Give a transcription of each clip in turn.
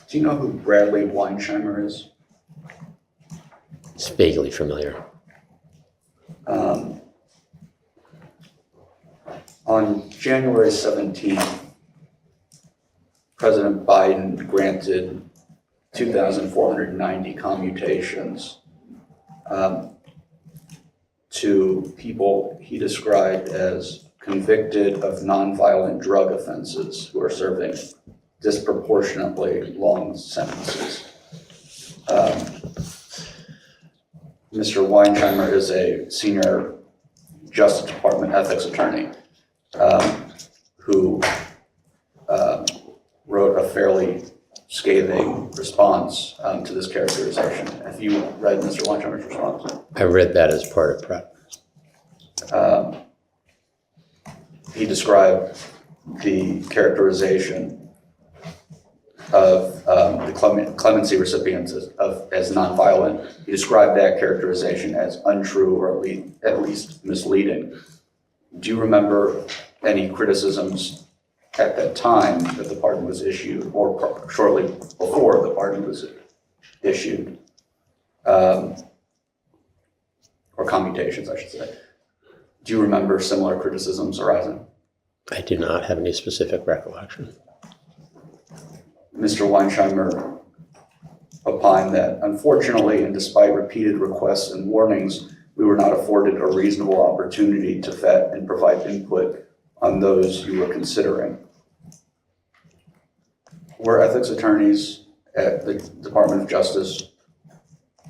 Do you know who Bradley Weinsheimer is? It's vaguely familiar. On January 17th, President Biden granted 2,490 commutations to people he described as convicted of nonviolent drug offenses who are serving disproportionately long sentences. Mr. Weinsheimer is a senior Justice Department ethics attorney who wrote a fairly scathing response to this characterization. Have you read Mr. Weinsheimer's response? I read that as part of prep. He described the characterization of the clemency recipients as nonviolent. He described that characterization as untrue or at least misleading. Do you remember any criticisms at that time that the pardon was issued, or shortly before the pardon was issued, or commutations, I should say? Do you remember similar criticisms arising? I do not have any specific recollection. Mr. Weinsheimer opined that, unfortunately, and despite repeated requests and warnings, we were not afforded a reasonable opportunity to vet and provide input on those you were considering. Were ethics attorneys at the Department of Justice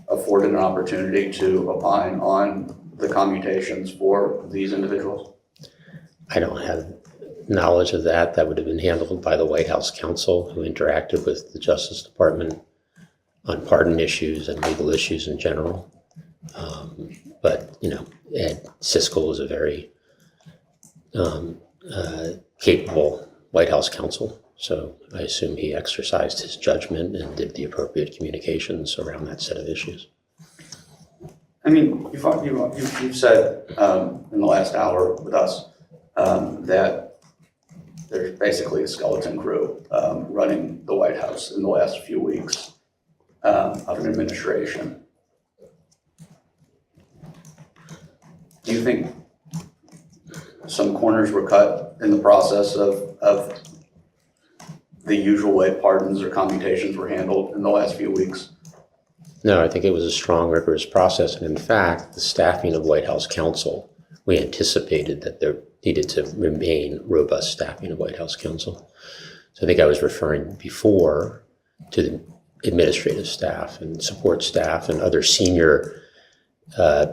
afforded an opportunity to opine on the commutations for these individuals? I don't have knowledge of that. That would have been handled by the White House counsel, who interacted with the Justice Department on pardon issues and legal issues in general. But, you know, Ed Siskel is a very capable White House counsel. So I assume he exercised his judgment and did the appropriate communications around that set of issues. I mean, you've said in the last hour with us that there's basically a skeleton crew running the White House in the last few weeks of an administration. Do you think some corners were cut in the process of the usual way pardons or commutations were handled in the last few weeks? No, I think it was a strong, rigorous process. And in fact, the staffing of White House counsel, we anticipated that there needed to remain robust staffing of White House counsel. So I think I was referring before to the administrative staff and support staff and other senior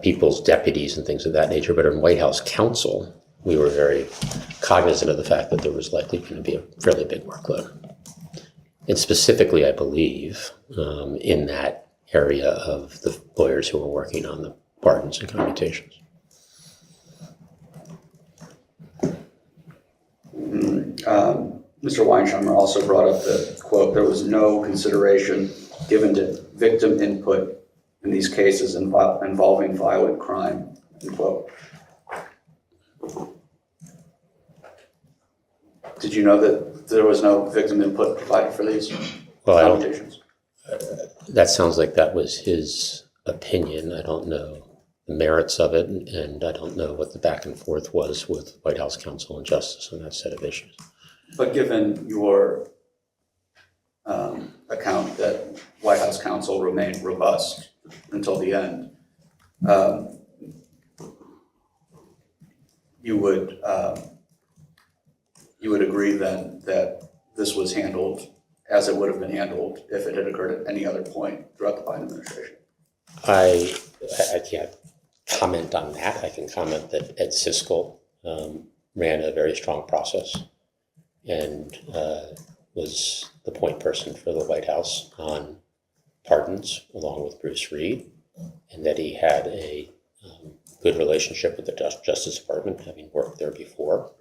people's deputies and things of that nature. But in White House counsel, we were very cognizant of the fact that there was likely going to be a fairly big workload. And specifically, I believe, in that area of the lawyers who were working on the pardons and commutations. Mr. Weinsheimer also brought up the quote, "There was no consideration given to victim input in these cases involving violent crime," end quote. Did you know that there was no victim input provided for these commutations? That sounds like that was his opinion. I don't know the merits of it, and I don't know what the back and forth was with White House counsel and justice on that set of issues. But given your account that White House counsel remained robust until the end, you would agree then that this was handled as it would have been handled if it had occurred at any other point throughout the Biden administration? I can't comment on that. I can comment that Ed Siskel ran a very strong process and was the point person for the White House on pardons, along with Bruce Reed, and that he had a good relationship with the Justice Department, having worked there before,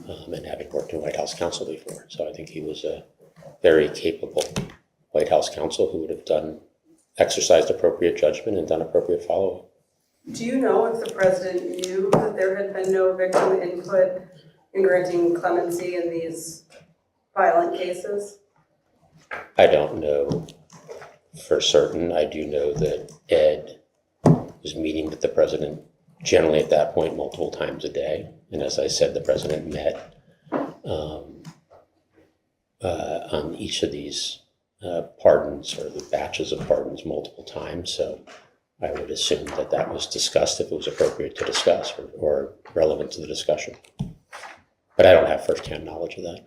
and having worked in White House counsel before. So I think he was a very capable White House counsel who would have exercised appropriate judgment and done appropriate follow-up. Do you know if the president knew that there had been no victim input in granting clemency in these violent cases? I don't know for certain. I do know that Ed was meeting with the president generally at that point multiple times a day. And as I said, the president met on each of these pardons or the batches of pardons multiple times. So I would assume that that was discussed if it was appropriate to discuss or relevant to the discussion. But I don't have firsthand knowledge of that.